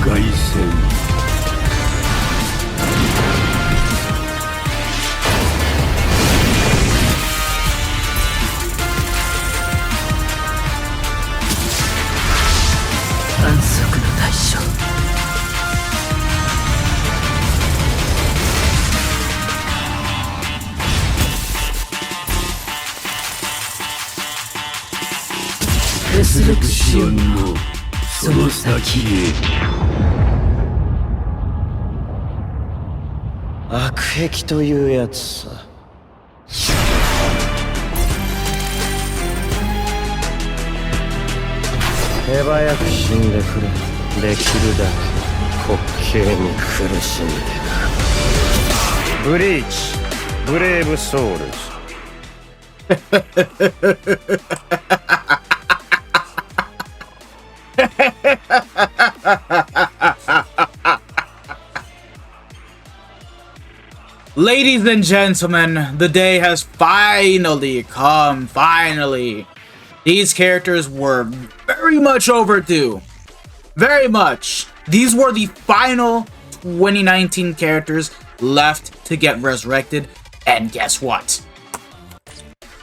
界線反則の対象レスレクションのその先へ悪癖というやつさ。手早く死んでくれ。できるだけ滑稽に苦しんでな。ブリーチブレイブソウルズLadies and gentlemen, the day has finally come, finally. These characters were very much overdue. Very much. These were the final 2019 characters left to get resurrected, and guess what?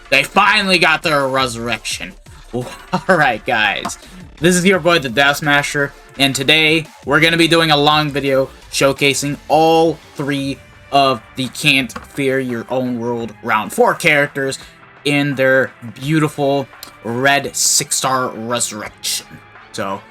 They finally got their resurrection. Alright guys, this is your boy the Death Smasher, and today we're going to be doing a long video showcasing all three of the Can't Fear Your Own World Round 4 characters in their beautiful red 6-star resurrection. So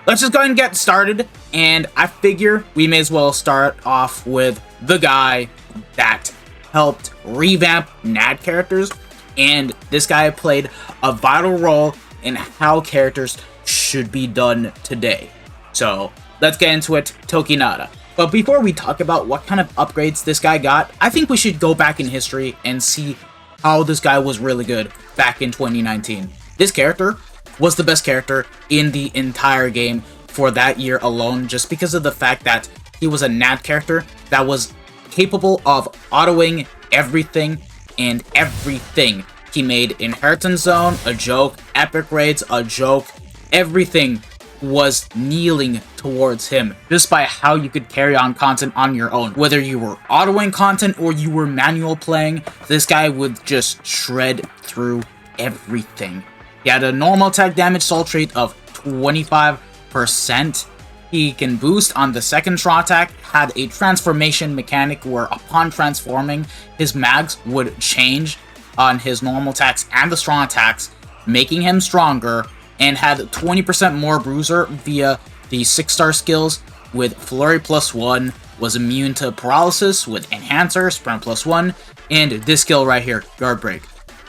let's just go ahead and get started, and I figure we may as well start off with the guy that helped revamp NAD characters, and this guy played a vital role in how characters should be done today. So let's get into it. Tokinada. But before we talk about what kind of upgrades this guy got, I think we should go back in history and see how this guy was really good back in 2019. This character was the best character in the entire game for that year alone, just because of the fact that he was a NAD character that was capable of autoing everything and everything. He made Inheritance Zone a joke, Epic Raids a joke, everything was kneeling towards him just by how you could carry on content on your own. Whether you were autoing content or you were manual playing, this guy would just shred through everything. He had a normal attack damage soul trait of 25%. He can boost on the second strong attack, had a transformation mechanic where upon transforming, his mags would change on his normal attacks and the strong attacks, making him stronger, and had 20% more bruiser via the 6-star skills with Flurry +1, was immune to paralysis with Enhancer, Sprint +1, and this skill right here, Guard Break.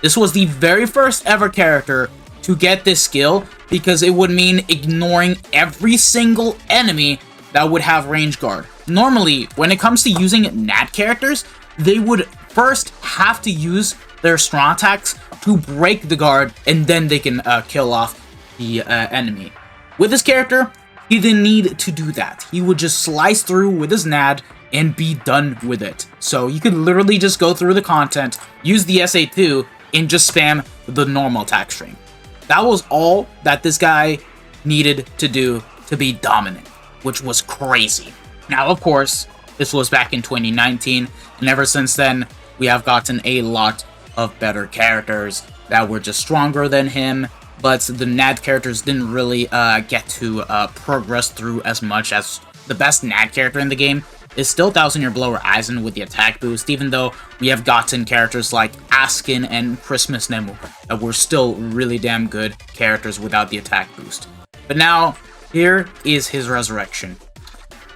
This was the very first ever character to get this skill because it would mean ignoring every single enemy that would have range guard. Normally, when it comes to using NAD characters, they would first have to use their strong attacks to break the guard, and then they can kill off the enemy. With this character, he didn't need to do that. He would just slice through with his NAD and be done with it. So you could literally just go through the content, use the SA2, and just spam the normal attack string. That was all that this guy needed to do to be dominant, which was crazy. Now, of course, this was back in 2019, and ever since then, we have gotten a lot of better characters that were just stronger than him, but the NAD characters didn't really get to progress through as much. As the best NAD character in the game is still 1000-Year Blower Aizen with the attack boost, even though we have gotten characters like Askin and Christmas Nemu that were still really damn good characters without the attack boost. But now, here is his resurrection.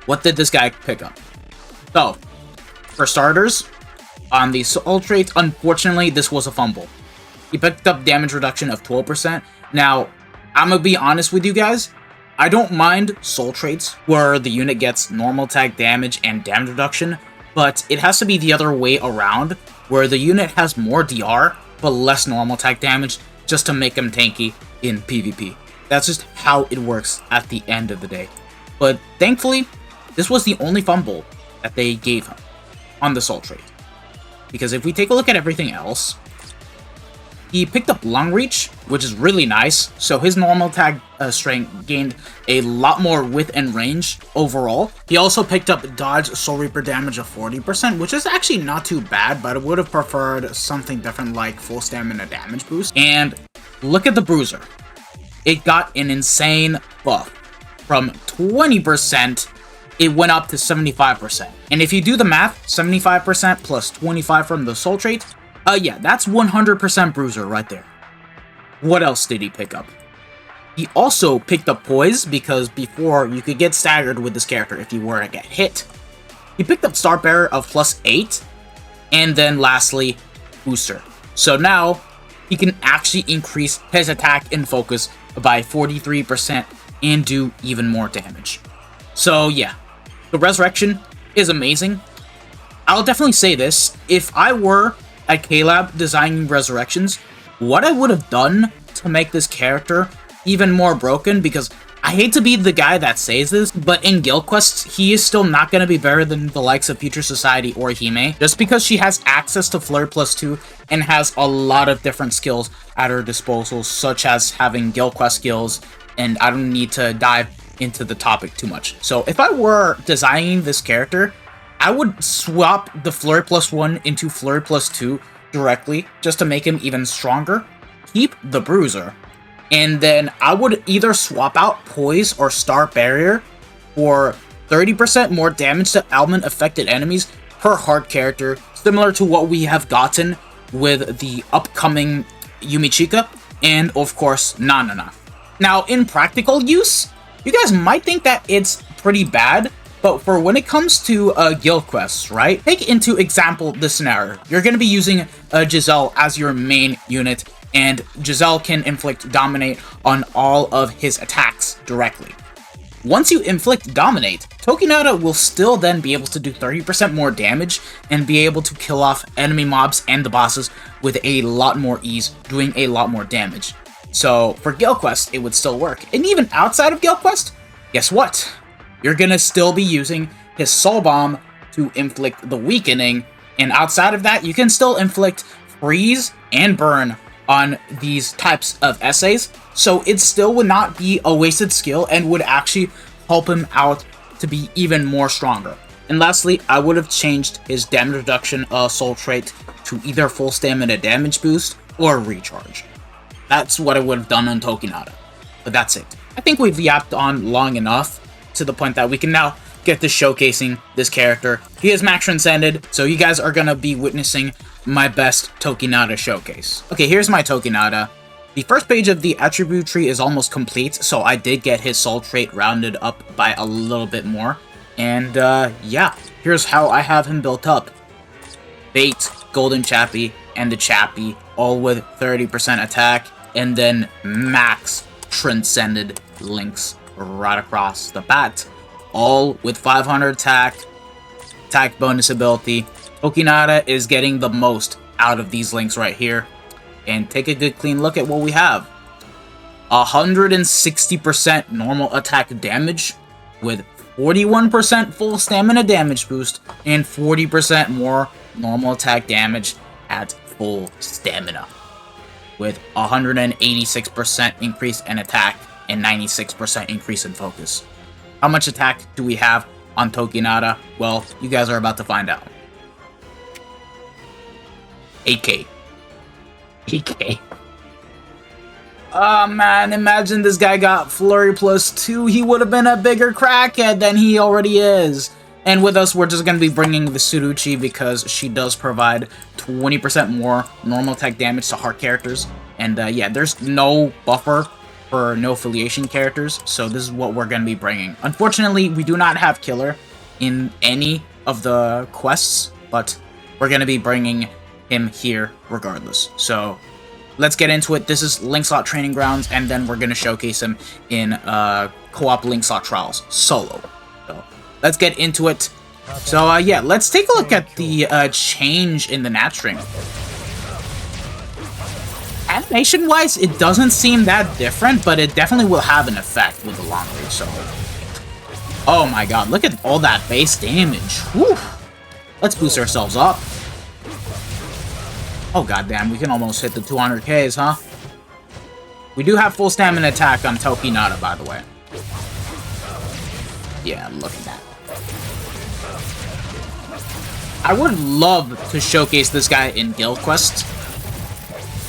What did this guy pick up? So, for starters, on the soul trait, unfortunately, this was a fumble. He picked up damage reduction of 12%. Now, I'm gonna be honest with you guys, I don't mind soul traits where the unit gets normal attack damage and damage reduction, but it has to be the other way around, where the unit has more DR, but less normal attack damage, just to make him tanky in PvP. That's just how it works at the end of the day. But thankfully, this was the only fumble that they gave him on the soul trait. Because if we take a look at everything else, He picked up Lung Reach, which is really nice, so his normal attack strength gained a lot more width and range overall. He also picked up Dodge Soul Reaper damage of 40%, which is actually not too bad, but I would have preferred something different like full stamina damage boost. And look at the Bruiser. It got an insane buff. From 20%, it went up to 75%. And if you do the math, 75% plus 25 from the soul trait, yeah, that's 100% Bruiser right there. What else did he pick up? He also picked up Poise, because before you could get staggered with this character if you were to get hit. He picked up Star Bearer of +8, and then lastly, Booster. So now, he can actually increase his attack and focus by 43% and do even more damage. So yeah, the Resurrection is amazing. I'll definitely say this, if I were at K-Lab designing Resurrections, what I would have done to make this character even more broken, because I hate to be the guy that says this, but in Guild Quests, he is still not going to be better than the likes of Future Society or Hime, just because she has access to Flurry +2 and has a lot of different skills at her disposal, such as having Guild Quest skills, and I don't need to dive into the topic too much. So if I were designing this character, I would swap the Flurry +1 into Flurry +2 directly, just to make him even stronger. Keep the Bruiser, and then I would either swap out Poise or Star Barrier for 30% more damage to element-affected enemies per hard character, similar to what we have gotten with the upcoming Yumichika, and of course, Nanana. Now, in practical use, you guys might think that it's pretty bad, but for when it comes to guild quests, right? Take into example this scenario. You're going to be using Giselle as your main unit, and Giselle can inflict Dominate on all of his attacks directly. Once you inflict Dominate, Tokinada will still then be able to do 30% more damage and be able to kill off enemy mobs and the bosses with a lot more ease, doing a lot more damage. So for Guild Quest, it would still work. And even outside of Guild Quest, guess what? You're gonna still be using his Soul Bomb to inflict the weakening, and outside of that, you can still inflict freeze and burn on these types of essays, so it still would not be a wasted skill and would actually help him out to be even more stronger. And lastly, I would have changed his damage reduction soul trait to either full stamina damage boost or recharge. That's what I would have done on Tokinada. But that's it. I think we've yapped on long enough to the point that we can now get to showcasing this character. He is max transcended, so you guys are gonna be witnessing my best Tokinada showcase. Okay, here's my Tokinada. The first page of the attribute tree is almost complete, so I did get his soul trait rounded up by a little bit more. And yeah, here's how I have him built up. Bait, Golden Chappie, and the Chappie, all with 30% attack, and then max transcended links right across the bat, all with 500 attack bonus ability. Tokinada is getting the most out of these links right here. And take a good clean look at what we have. 160% normal attack damage with 41% full stamina damage boost and 40% more normal attack damage at full stamina, with 186% increase in attack and 96% increase in focus. How much attack do we have on Tokinada? Well, you guys are about to find out. 8k. 8k. Oh man, imagine this guy got Flurry +2. He would have been a bigger crackhead than he already is. And with us, we're just going to be bringing the Tsuruchi because she does provide 20% more normal attack damage to hard characters. And yeah, there's no buffer for no affiliation characters, so this is what we're going to be bringing. Unfortunately, we do not have Killer in any of the quests, but we're going to be bringing him here regardless. So let's get into it. This is Link Slot Training Grounds, and then we're going to showcase him in co-op Link Slot Trials solo. So let's get into it. So yeah, let's take a look at the change in the nat string. Animation-wise, it doesn't seem that different, but it definitely will have an effect with the long range. So, oh my god, look at all that base damage. Whew. Let's boost ourselves up. Oh goddamn, we can almost hit the 200Ks, huh? We do have full stamina attack on Tokinada, by the way. Yeah, look at that. I would love to showcase this guy in Guild Quest.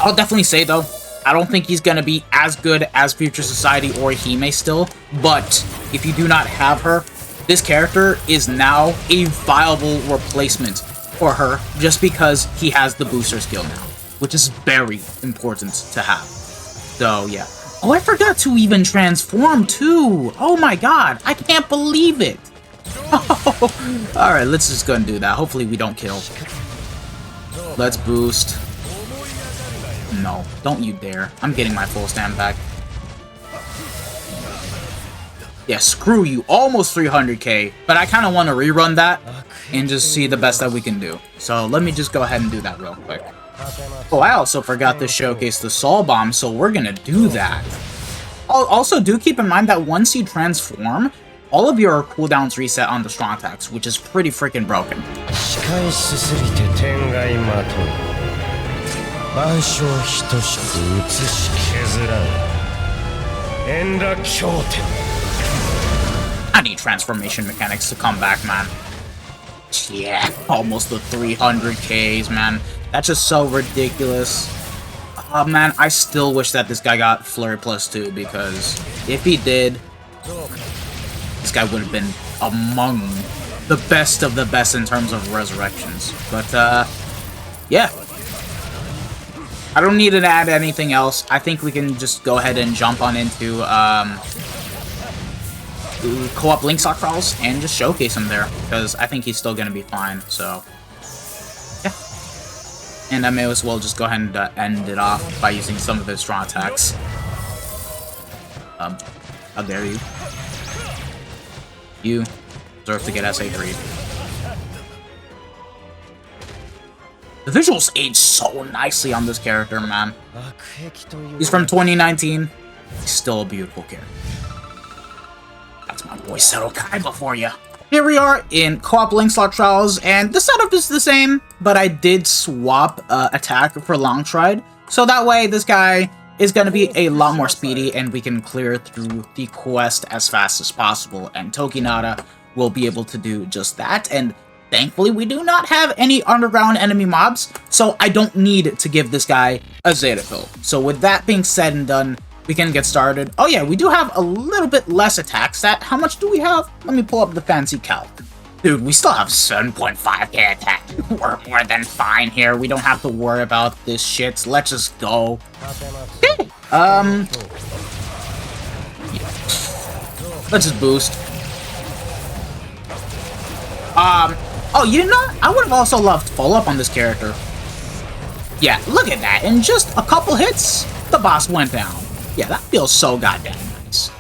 I'll definitely say, though, I don't think he's gonna be as good as Future Society or Hime still, but if you do not have her, this character is now a viable replacement for her just because he has the booster skill now, which is very important to have. So, yeah. Oh, I forgot to even transform, too! Oh my god, I can't believe it! Alright, let's just go and do that. Hopefully we don't kill. Let's boost. No, don't you dare. I'm getting my full stand back. Yeah, screw you. Almost 300k. But I kind of want to rerun that and just see the best that we can do. So let me just go ahead and do that real quick. Oh, I also forgot to showcase the Soul Bomb, so we're gonna do that. Also, do keep in mind that once you transform, all of your cooldowns reset on the strong attacks, which is pretty freaking broken. I need transformation mechanics to come back, man. Yeah, almost the 300Ks, man. That's just so ridiculous. Oh, man, I still wish that this guy got Flurry +2, because if he did, this guy would have been among the best of the best in terms of resurrections. But, yeah. I don't need to add anything else. I think we can just go ahead and jump on into, co-op Link Sock Trials and just showcase him there, because I think he's still going to be fine, so, yeah. And I may as well just go ahead and end it off by using some of his strong attacks. How dare you. You deserve to get SA3. The visuals age so nicely on this character, man. He's from 2019. He's still a beautiful character. That's my boy Seto Kaiba for you. Here we are in co-op Link Slot Trials, and the setup is the same, but I did swap attack for Long Stride, so that way this guy is going to be a lot more speedy, and we can clear through the quest as fast as possible, and Tokinada will be able to do just that, and thankfully we do not have any underground enemy mobs, so I don't need to give this guy a Zeta pill. So with that being said and done, we can get started. Oh yeah, we do have a little bit less attack stat. How much do we have? Let me pull up the fancy calc. Dude, we still have 7.5k attack. We're more than fine here. We don't have to worry about this shit. Let's just go. Okay. Yeah. Let's just boost. Oh, you know, I would have also loved follow-up on this character. Yeah, look at that. In just a couple hits, the boss went down. Yeah, that feels so goddamn nice.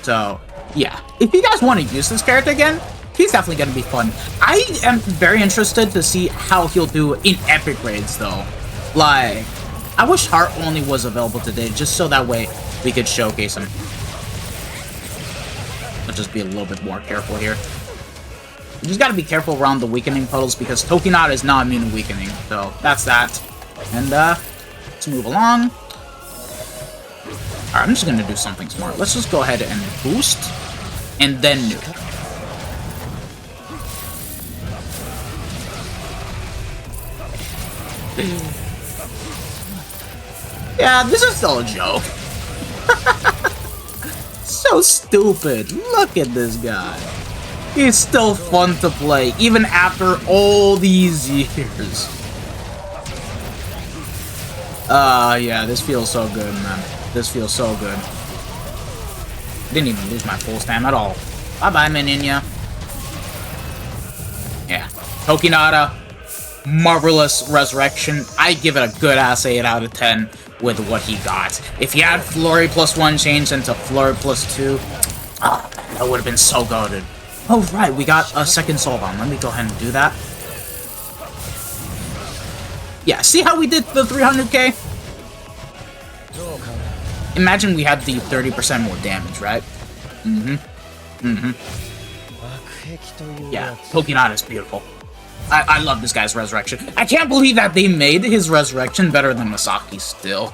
So, yeah. If you guys want to use this character again, he's definitely going to be fun. I am very interested to see how he'll do in epic raids, though. Like, I wish Heart Only was available today, just so that way we could showcase him. Let's just be a little bit more careful here. You just gotta be careful around the weakening puddles, because Tokinada is not immune to weakening. So, that's that. And, let's move along. Alright, I'm just gonna do something smart. Let's just go ahead and boost, and then nuke. Yeah, this is still a joke. So stupid. Look at this guy. He's still fun to play, even after all these years. Yeah, this feels so good, man. This feels so good. Didn't even lose my full stam at all. Bye-bye, Mininya. Yeah. Tokinada, marvelous resurrection. I give it a good ass 8 out of 10 with what he got. If he had Flurry +1 changed into Flurry +2, oh, that would have been so goated. Oh, right, we got a second Soul Bomb. Let me go ahead and do that. Yeah, see how we did the 300k? Imagine we had the 30% more damage, right? Yeah, Tokinada is beautiful. I love this guy's resurrection. I can't believe that they made his resurrection better than Masaki's still,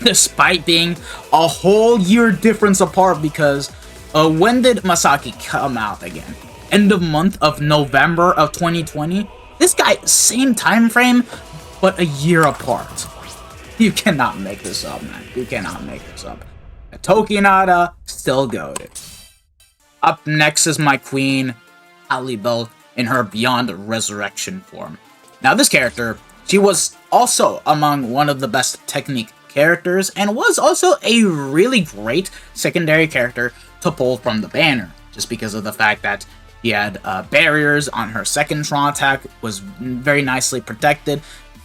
despite being a whole year difference apart. Because when did Masaki come out again? End of month of November of 2020. This guy, same time frame, but a year apart. You cannot make this up, man. You cannot make this up. Tokinada still goated. Up next is my queen, Halibel, in her Beyond Resurrection form. Now this character, she was also among one of the best technique characters, and was also a really great secondary character to pull from the banner, just because of the fact that she had barriers on her second strong attack, was very nicely protected.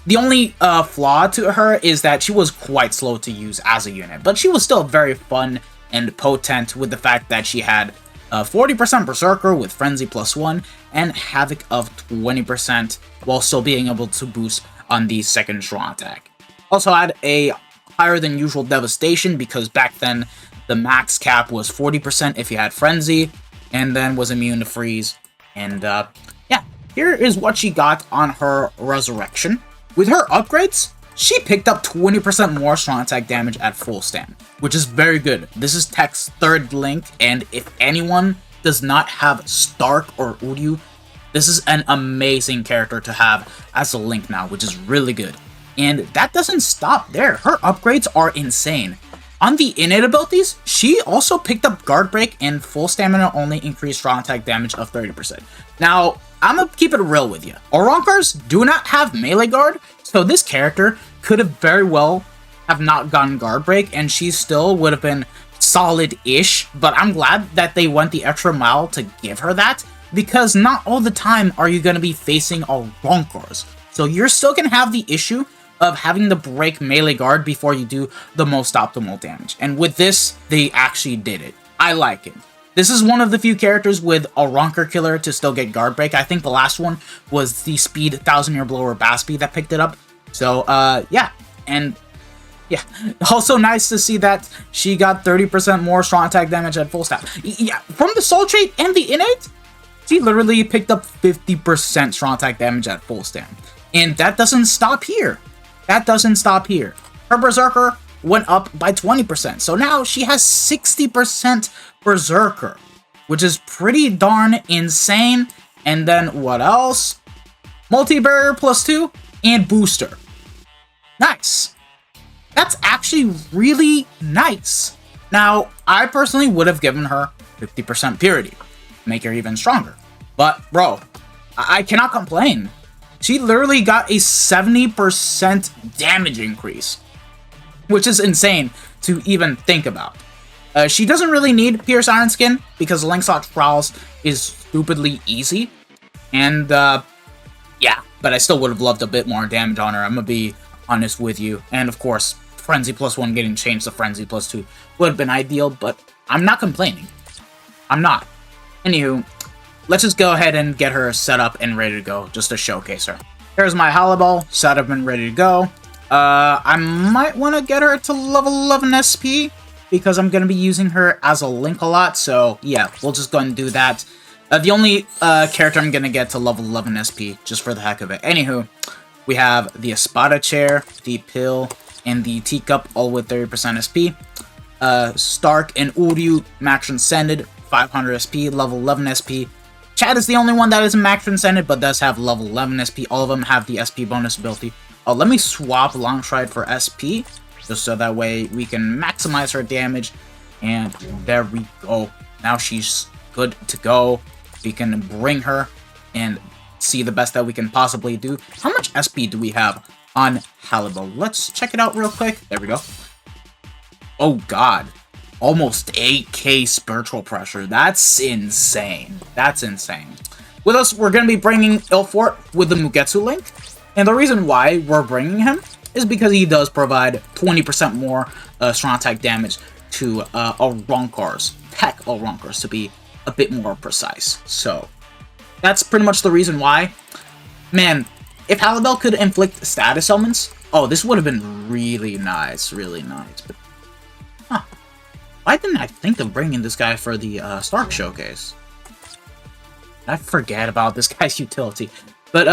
The only flaw to her is that she was quite slow to use as a unit, but she was still very fun and potent with the fact that she had 40% Berserker with Frenzy +1 and Havoc of 20% while still being able to boost on the second strong attack. Also had a higher than usual Devastation because back then the max cap was 40% if you had Frenzy, and then was immune to Freeze. And yeah, here is what she got on her Resurrection. With her upgrades, she picked up 20% more strong attack damage at full stand, which is very good. This is Tech's third link, and if anyone does not have Stark or Uryu, this is an amazing character to have as a link now, which is really good. And that doesn't stop there. Her upgrades are insane. On the innate abilities, she also picked up Guard Break and full stamina only increased strong attack damage of 30%. Now, I'm gonna keep it real with you. Oronkars do not have melee guard, so this character could have very well have not gotten Guard Break, and she still would have been solid-ish, but I'm glad that they went the extra mile to give her that, because not all the time are you gonna be facing Oronkars. So you're still gonna have the issue of having to break melee guard before you do the most optimal damage. And with this, they actually did it. I like it. This is one of the few characters with a Ronker Killer to still get guard break. I think the last one was the Speed 1000-Year Blower Baspi that picked it up. So, yeah. And, yeah. Also nice to see that she got 30% more strong attack damage at full stat. Yeah, from the Soul Trait and the Innate, she literally picked up 50% strong attack damage at full stand. And that doesn't stop here. That doesn't stop here. Her Berserker went up by 20%. So now she has 60% Berserker, which is pretty darn insane. And then what else? Multi-Barrier +2 and Booster. Nice. That's actually really nice. Now, I personally would have given her 50% Purity. Make her even stronger. But, bro, I cannot complain. She literally got a 70% damage increase, which is insane to even think about. She doesn't really need Pierce Iron Skin because Lancelot Trials is stupidly easy. And, yeah, but I still would have loved a bit more damage on her. I'm gonna be honest with you. And, of course, Frenzy +1 getting changed to Frenzy +2 would have been ideal, but I'm not complaining. I'm not. Anywho, let's just go ahead and get her set up and ready to go, just to showcase her. Here's my Halibel, set up and ready to go. I might want to get her to level 11 SP, because I'm going to be using her as a link a lot, so yeah, we'll just go and do that. The only character I'm going to get to level 11 SP, just for the heck of it. Anywho, we have the Espada Chair, the Pill, and the Teacup, all with 30% SP. Stark and Uryu, Max Transcended, 500 SP, level 11 SP. Chad is the only one that isn't Max Transcended, but does have level 11 SP. All of them have the SP bonus ability. Oh, let me swap Longstride for SP, just so that way we can maximize her damage. And there we go. Now she's good to go. We can bring her and see the best that we can possibly do. How much SP do we have on Halibel? Let's check it out real quick. There we go. Oh, God. Almost 8k spiritual pressure. That's insane. That's insane. With us, we're going to be bringing Ilfort with the Mugetsu link. And the reason why we're bringing him is because he does provide 20% more strong attack damage to Oronkars. Tech Oronkars, to be a bit more precise. So, that's pretty much the reason why. Man, if Halibel could inflict status elements, oh, this would have been really nice. Really nice. But, huh. Why didn't I think of bringing this guy for the Stark Showcase? I forget about this guy's utility. But,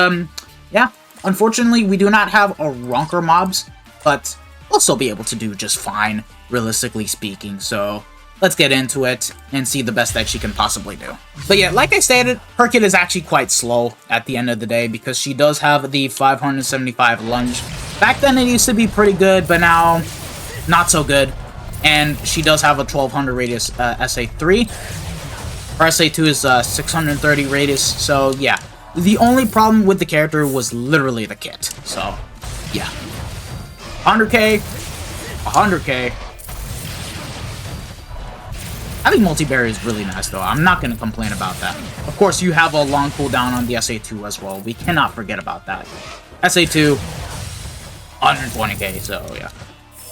yeah. Unfortunately, we do not have a Ronker mobs, but we'll still be able to do just fine, realistically speaking. So, let's get into it and see the best that she can possibly do. But yeah, like I stated, her kit is actually quite slow at the end of the day because she does have the 575 lunge. Back then it used to be pretty good, but now not so good. And she does have a 1200 radius SA3. Her SA2 is 630 radius, so yeah. The only problem with the character was literally the kit, so yeah. 100k, 100k. Having multi-barrier is really nice, though. I'm not going to complain about that. Of course, you have a long cooldown on the SA2 as well. We cannot forget about that. SA2, 120k, so yeah.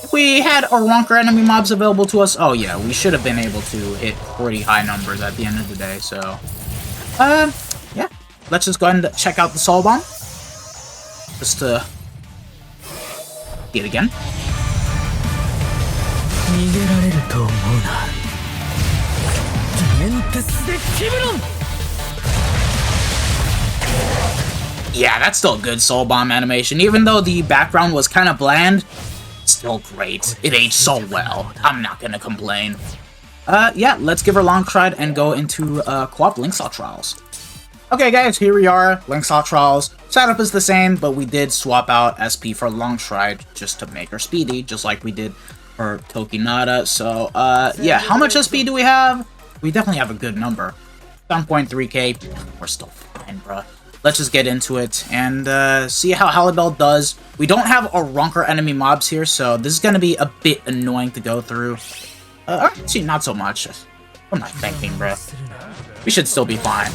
If we had a Ronker enemy mobs available to us, oh yeah, we should have been able to hit pretty high numbers at the end of the day, so... yeah. Let's just go ahead and check out the Soul Bomb. Just to... see it again. Yeah, that's still a good Soul Bomb animation. Even though the background was kind of bland, still great. It aged so well. I'm not gonna complain. Yeah, let's give her Long Stride and go into Co-op Linksaw Trials. Okay guys, here we are, Linksaw Trials. Setup is the same, but we did swap out SP for Long Stride just to make her speedy, just like we did for Tokinada. So, yeah, how much SP do we have? We definitely have a good number. 7.3k. We're still fine, bruh. Let's just get into it and see how Halibel does. We don't have a Ronker enemy mobs here, so this is going to be a bit annoying to go through. Actually, not so much. What am I thinking, bruh? We should still be fine.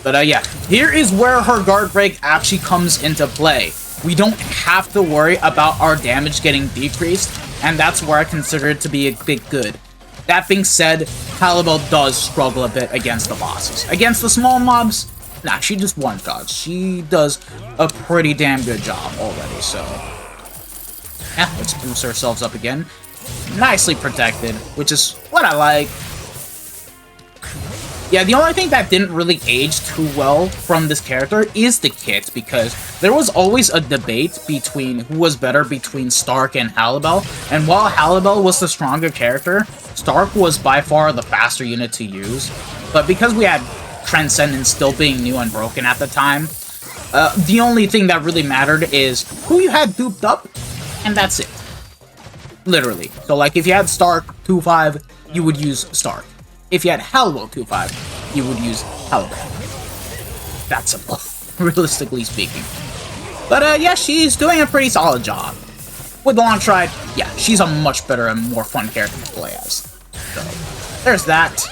But yeah, here is where her guard break actually comes into play. We don't have to worry about our damage getting decreased, and that's where I consider it to be a big good. That being said, Halibel does struggle a bit against the bosses. Against the small mobs, nah, she just one-shots. She does a pretty damn good job already, so... yeah, let's boost ourselves up again. Nicely protected, which is what I like. Yeah, the only thing that didn't really age too well from this character is the kit, because there was always a debate between who was better between Stark and Halibel, and while Halibel was the stronger character, Stark was by far the faster unit to use. But because we had Transcended still being new and broken at the time, the only thing that really mattered is who you had duped up, and that's it. Literally. So like if you had Stark 2-5, you would use Stark. If you had Halibel 2-5, you would use Halibel. That's simple, realistically speaking. But yeah, she's doing a pretty solid job. With the Long Stride, yeah, she's a much better and more fun character to play as. So, there's that.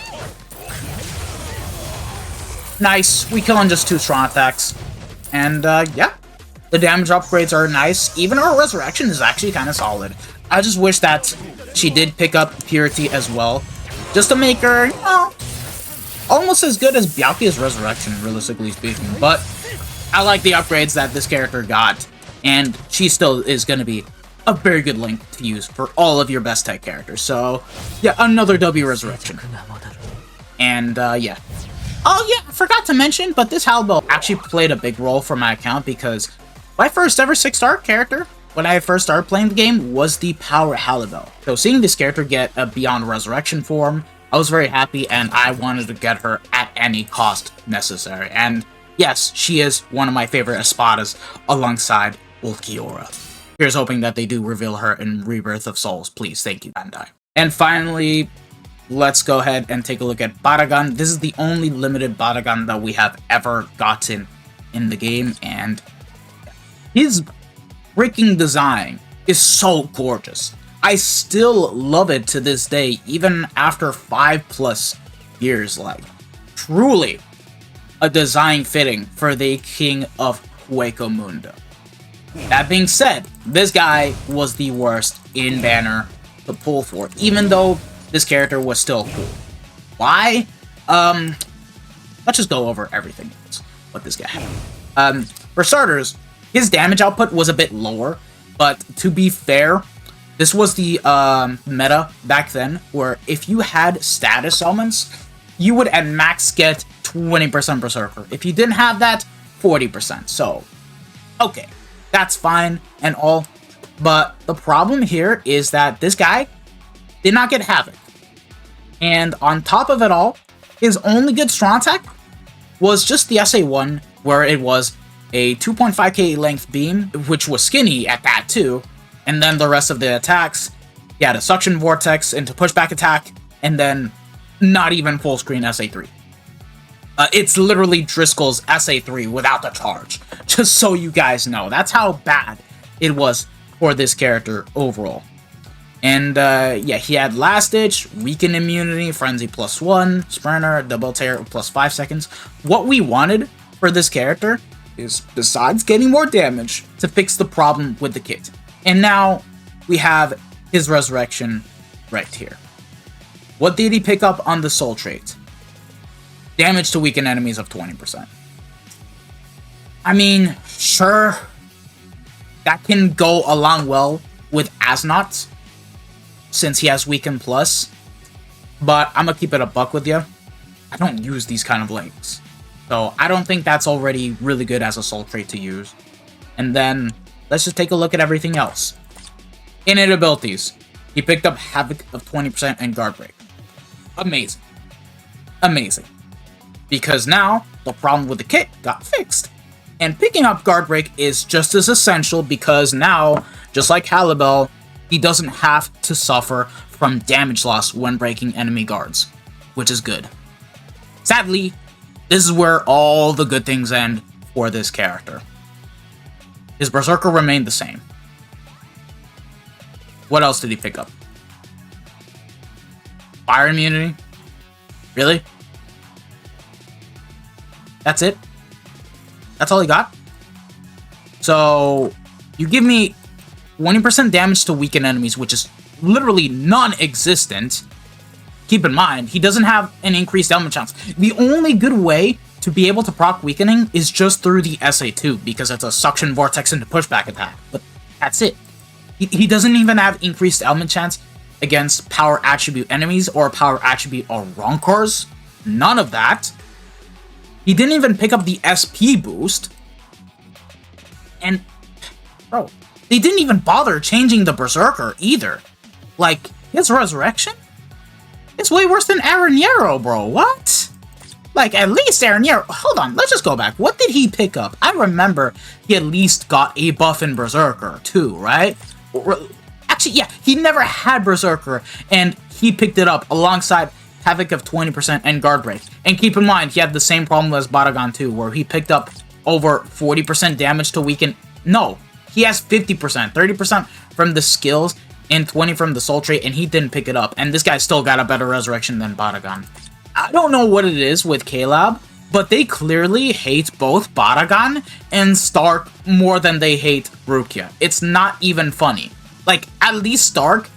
Nice, we kill on just 2 strong attacks. And yeah, the damage upgrades are nice. Even her resurrection is actually kind of solid. I just wish that she did pick up Purity as well, just to make her, you know, almost as good as Byakuya's resurrection, realistically speaking. But I like the upgrades that this character got, and she still is going to be a very good link to use for all of your best tech characters. So, yeah, another W resurrection. And, yeah. Oh, yeah, I forgot to mention, but this Halibel actually played a big role for my account because my first ever 6-star character, when I first started playing the game, was the Power Halibel. So seeing this character get a Beyond Resurrection form, I was very happy and I wanted to get her at any cost necessary. And yes, she is one of my favorite Espadas alongside Ulquiorra. Here's hoping that they do reveal her in Rebirth of Souls. Please, thank you, Bandai. And finally, let's go ahead and take a look at Barragan. This is the only limited Barragan that we have ever gotten in the game, and his freaking design is so gorgeous. I still love it to this day, even after 5+ years. Like, truly a design fitting for the King of Hueco Mundo. That being said, this guy was the worst in banner to pull for, even though this character was still cool. Why? Let's just go over everything else, what this guy had. For starters, his damage output was a bit lower, but to be fair, this was the meta back then, where if you had status elements, you would at max get 20% Berserker. If you didn't have that, 40%. So, okay, that's fine and all. But the problem here is that this guy did not get Havoc. And on top of it all, his only good strong attack was just the SA1, where it was a 2.5k length beam, which was skinny at that too. And then the rest of the attacks, he had a suction vortex into pushback attack, and then not even full screen SA3. It's literally Driscoll's SA3 without the charge. Just so you guys know, that's how bad it was for this character overall. And yeah, he had Last Ditch, Weaken Immunity, Frenzy +1, Sprinter, Double Tear +5 seconds. What we wanted for this character is, besides getting more damage, to fix the problem with the kit. And now we have his Resurrection right here. What did he pick up on the Soul trait? Damage to weakened enemies of 20%. I mean, sure, that can go along well with Asnot, since he has Weaken Plus, but I'm gonna keep it a buck with you. I don't use these kind of links, so I don't think that's already really good as a soul trait to use. And then, let's just take a look at everything else. Innate abilities. He picked up Havoc of 20% and Guard Break. Amazing. Amazing. Because now, the problem with the kit got fixed. And picking up Guard Break is just as essential because now, just like Halibel, he doesn't have to suffer from damage loss when breaking enemy guards, which is good. Sadly, this is where all the good things end for this character. His Berserker remained the same. What else did he pick up? Fire immunity? Really? That's it? That's all he got? So, you give me 20% damage to weakened enemies, which is literally non-existent. Keep in mind, he doesn't have an increased element chance. The only good way to be able to proc weakening is just through the SA2, because it's a suction vortex into pushback attack. But that's it. He doesn't even have increased element chance against power attribute enemies or power attribute Ronkors. None of that. He didn't even pick up the SP boost. And, bro, they didn't even bother changing the Berserker either. Like, his Resurrection? It's way worse than Aranero, bro. What? Like, at least Aranero... Hold on, let's just go back. What did he pick up? I remember he at least got a buff in Berserker, too, right? Actually, yeah, he never had Berserker, and he picked it up alongside Havoc of 20% and Guard Break. And keep in mind, he had the same problem as Barragan too, where he picked up over 40% damage to weaken... No, he has 50%, 30% from the skills, and 20 from the soul trait, and he didn't pick it up. And this guy still got a better resurrection than Barragan. I don't know what it is with Caleb, but they clearly hate both Barragan and Stark more than they hate Rukia. It's not even funny. Like, at least Stark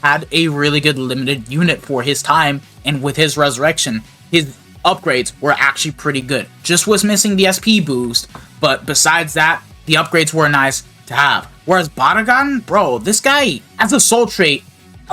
had a really good limited unit for his time, and with his resurrection, his upgrades were actually pretty good. Just was missing the SP boost, but besides that, the upgrades were nice to have. Whereas Barragan, bro, this guy, as a soul trait,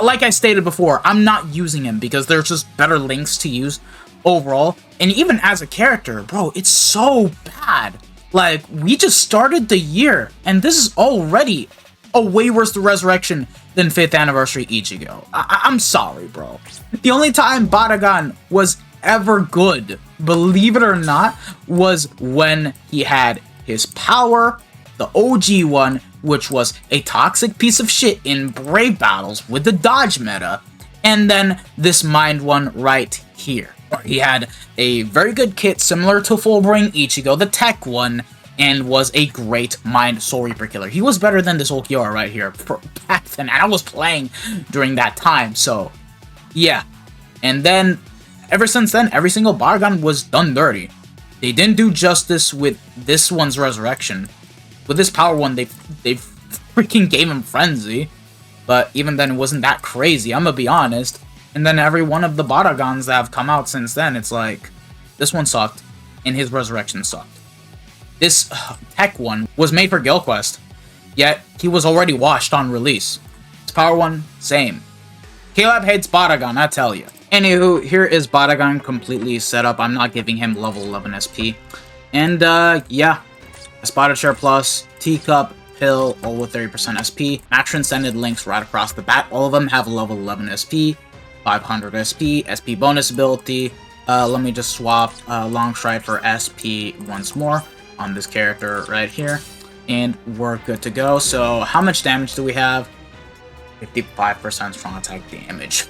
like I stated before, I'm not using him because there's just better links to use overall. And even as a character, bro, it's so bad. Like, we just started the year, and this is already a way worse resurrection than 5th Anniversary Ichigo. I'm sorry, bro. The only time Barragan was ever good, believe it or not, was when he had his power, the OG one, which was a toxic piece of shit in Brave Battles with the dodge meta, and then this Mind one right here. He had a very good kit similar to Fullbring Ichigo, the tech one, and was a great Mind Soul Reaper killer. He was better than this Ulquiorra right here back then, and I was playing during that time, so yeah. And then, ever since then, every single Barragan was done dirty. They didn't do justice with this one's resurrection. With this power one, they freaking gave him Frenzy, but even then it wasn't that crazy, I'm gonna be honest. And then every one of the Barragans that have come out since then, it's like, this one sucked, and his resurrection sucked. This tech one was made for Gilquest, yet he was already washed on release. His power one, same. Caleb hates Barragan, I tell you. Anywho, here is Barragan completely set up. I'm not giving him level 11 SP. And yeah, Spotted Share Plus, Teacup, Pill, all with 30% SP. Max Transcended links right across the bat. All of them have level 11 SP, 500 SP, SP bonus ability. Let me just swap Long Stride for SP once more on this character right here. And we're good to go. So how much damage do we have? 55% strong attack damage.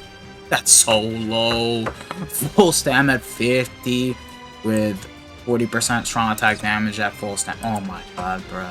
That's so low. Full stam at 50 with 40% strong attack damage at full stam. Oh my god, bro.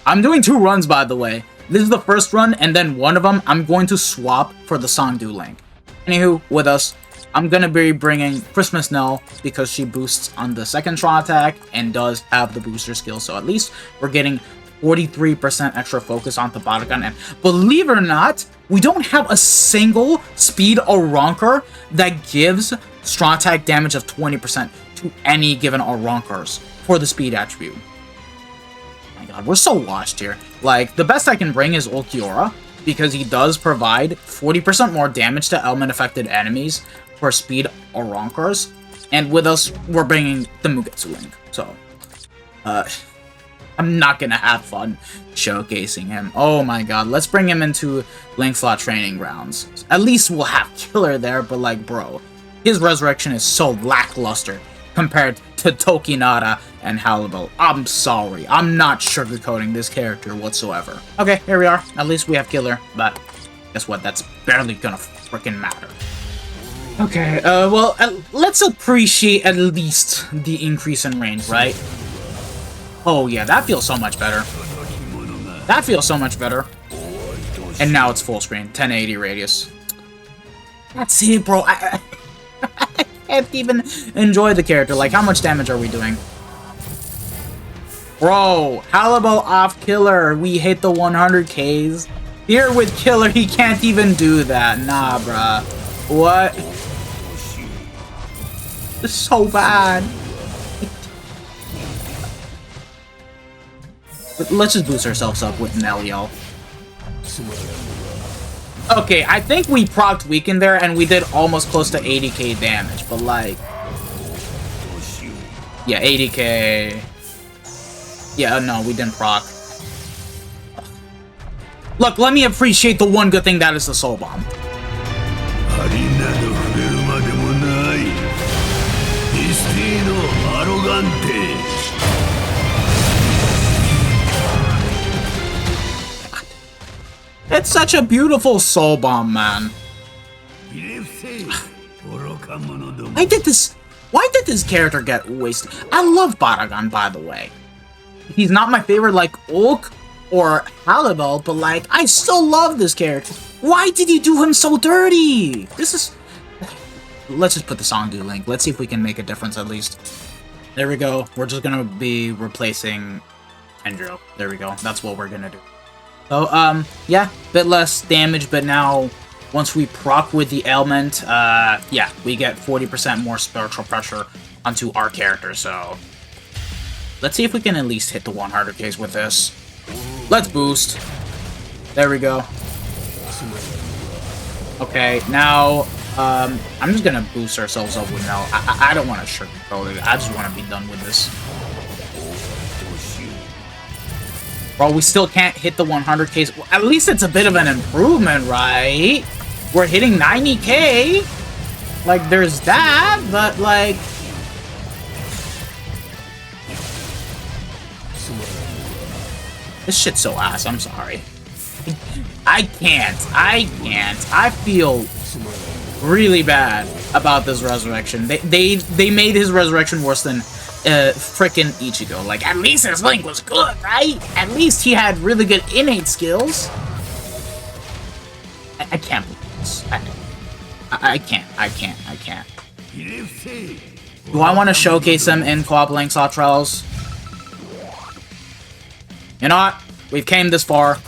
I'm doing 2 runs, by the way. This is the first run, and then one of them I'm going to swap for the Songdu link. Anywho, with us, I'm gonna be bringing Christmas Nell because she boosts on the second strong attack and does have the booster skill, so at least we're getting 43% extra focus on the Barragan. And believe it or not, we don't have a single speed Oronker that gives strong attack damage of 20% to any given Oronkers for the speed attribute. Oh my god, we're so lost here. Like, the best I can bring is Ulquiorra, because he does provide 40% more damage to element-affected enemies for speed Oronkers. And with us, we're bringing the Mugetsu link. So, I'm not gonna have fun showcasing him. Oh my god, let's bring him into Link Slot Training Grounds. At least we'll have Killer there, but like, bro, his resurrection is so lackluster compared to Tokinada and Halibel. I'm sorry, I'm not sugarcoating this character whatsoever. Okay, here we are. At least we have Killer, but guess what? That's barely gonna freaking matter. Okay, well, let's appreciate at least the increase in range, right? Oh yeah, that feels so much better. That feels so much better. And now it's full screen, 1080 radius. That's it, bro. I can't even enjoy the character. Like, how much damage are we doing? Bro, Halibel off Killer. We hit the 100Ks. Here with Killer, he can't even do that. Nah, bruh. What? This is so bad. Let's just boost ourselves up with Nell, y'all. Okay, I think we procced Weaken there, and we did almost close to 80k damage, but like... Yeah, 80k... Yeah, no, we didn't proc. Look, let me appreciate the one good thing that is the Soul Bomb. It's such a beautiful Soul Bomb, man. Why did this character get wasted? I love Barragan, by the way. He's not my favorite like Ulk or Halibel, but like, I still love this character. Why did you do him so dirty? This is... Let's just put the Songdu link. Let's see if we can make a difference at least. There we go. We're just gonna be replacing Endro. There we go. That's what we're gonna do. So, yeah, bit less damage, but now, once we proc with the ailment, yeah, we get 40% more spiritual pressure onto our character, so... Let's see if we can at least hit the 100Ks with this. Let's boost. There we go. Okay, now, I'm just gonna boost ourselves up with Nell. I don't want to sugarcoat it, I just want to be done with this. Bro, we still can't hit the 100Ks. Well, at least it's a bit of an improvement, right? We're hitting 90K. Like, there's that, but, like... This shit's so ass, I'm sorry. I can't. I feel really bad about this resurrection. They made his resurrection worse than frickin' Ichigo. Like, at least his Link was good, right? At least he had really good innate skills. I can't believe this. I can't. Do I want to showcase them in co-op Link Slot Trials? You know what? We've came this far.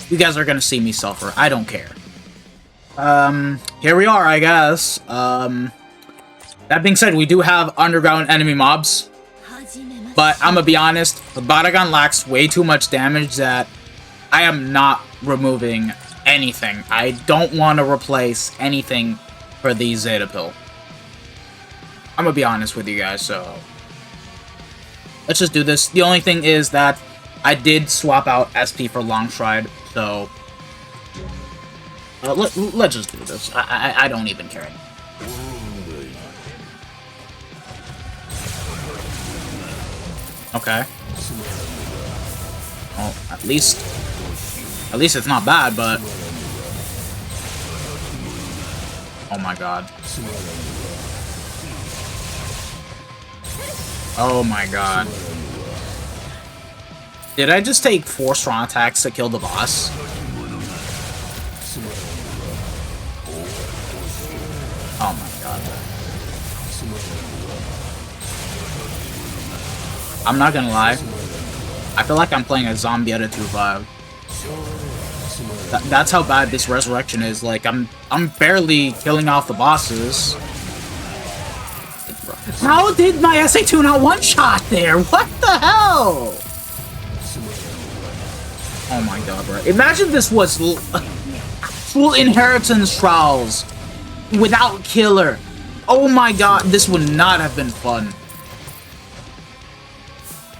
You guys are gonna see me suffer. I don't care. Here we are, I guess. That being said, we do have underground enemy mobs. But I'm gonna be honest, the Barragan lacks way too much damage that I am not removing anything. I don't want to replace anything for the Zeta Pill. I'm gonna be honest with you guys, so... let's just do this. The only thing is that I did swap out SP for Long Stride, so let's just do this. I don't even care. Okay. Well, at least it's not bad, but oh my god. Oh my god. Did I just take 4 strong attacks to kill the boss? Oh my god. I'm not gonna lie. I feel like I'm playing a zombie at a 2-5. That's how bad this resurrection is. Like, I'm barely killing off the bosses. How did my SA2 not one-shot there? What the hell? Oh my god, bro. Imagine this was full inheritance trials without killer. Oh my god, this would not have been fun.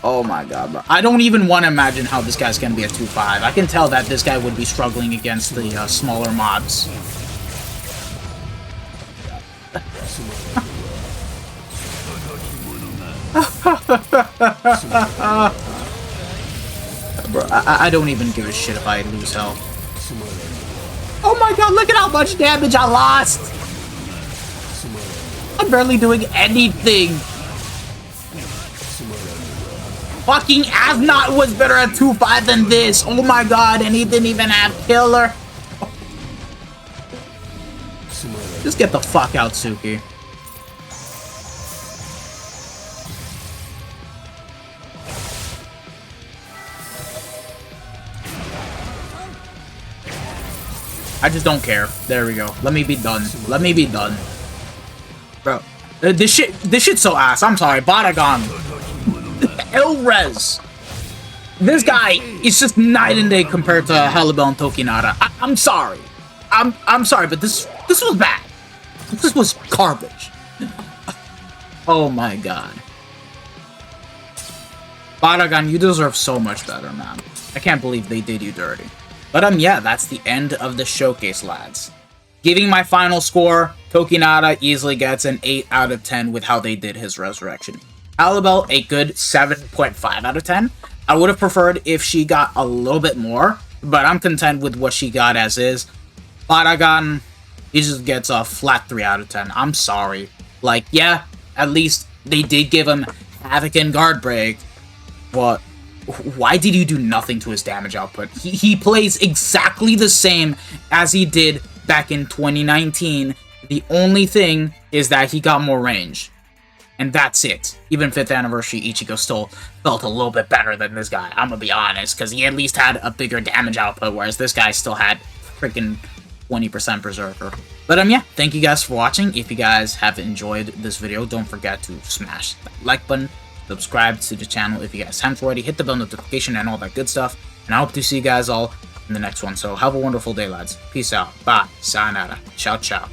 Oh my god, bro. I don't even want to imagine how this guy's gonna be a 2-5. I can tell that this guy would be struggling against the smaller mobs. Bro, I don't even give a shit if I lose health. Oh my god, look at how much damage I lost! I'm barely doing anything! Fucking Asnot was better at 2-5 than this! Oh my god, and he didn't even have killer! Just get the fuck out, Suki. I just don't care. There we go. Let me be done. Let me be done. Bro, this shit's so ass. I'm sorry. Barragan. Elres. This guy is just night and day compared to HALIBEL and TOKINADA. I'm sorry. I'm sorry, but this was bad. This was garbage. Oh my god. Barragan, you deserve so much better, man. I can't believe they did you dirty. But yeah, that's the end of the showcase, lads. Giving my final score, TOKINADA easily gets an 8 out of 10 with how they did his resurrection. HALIBEL, a good 7.5 out of 10. I would have preferred if she got a little bit more, but I'm content with what she got as is. Barragan, he just gets a flat 3 out of 10. I'm sorry. Like, yeah, at least they did give him Havoc and Guard Break, but why did you do nothing to his damage output? He plays exactly the same as he did back in 2019. The only thing is that he got more range. And that's it. Even 5th anniversary Ichigo still felt a little bit better than this guy. I'm gonna be honest, because he at least had a bigger damage output, whereas this guy still had freaking 20% Berserker. But yeah, thank you guys for watching. If you guys have enjoyed this video, don't forget to smash that like button, subscribe to the channel if you guys haven't already, hit the bell notification and all that good stuff. And I hope to see you guys all in the next one. So have a wonderful day, lads. Peace out. Bye. Sayonara. Ciao, ciao.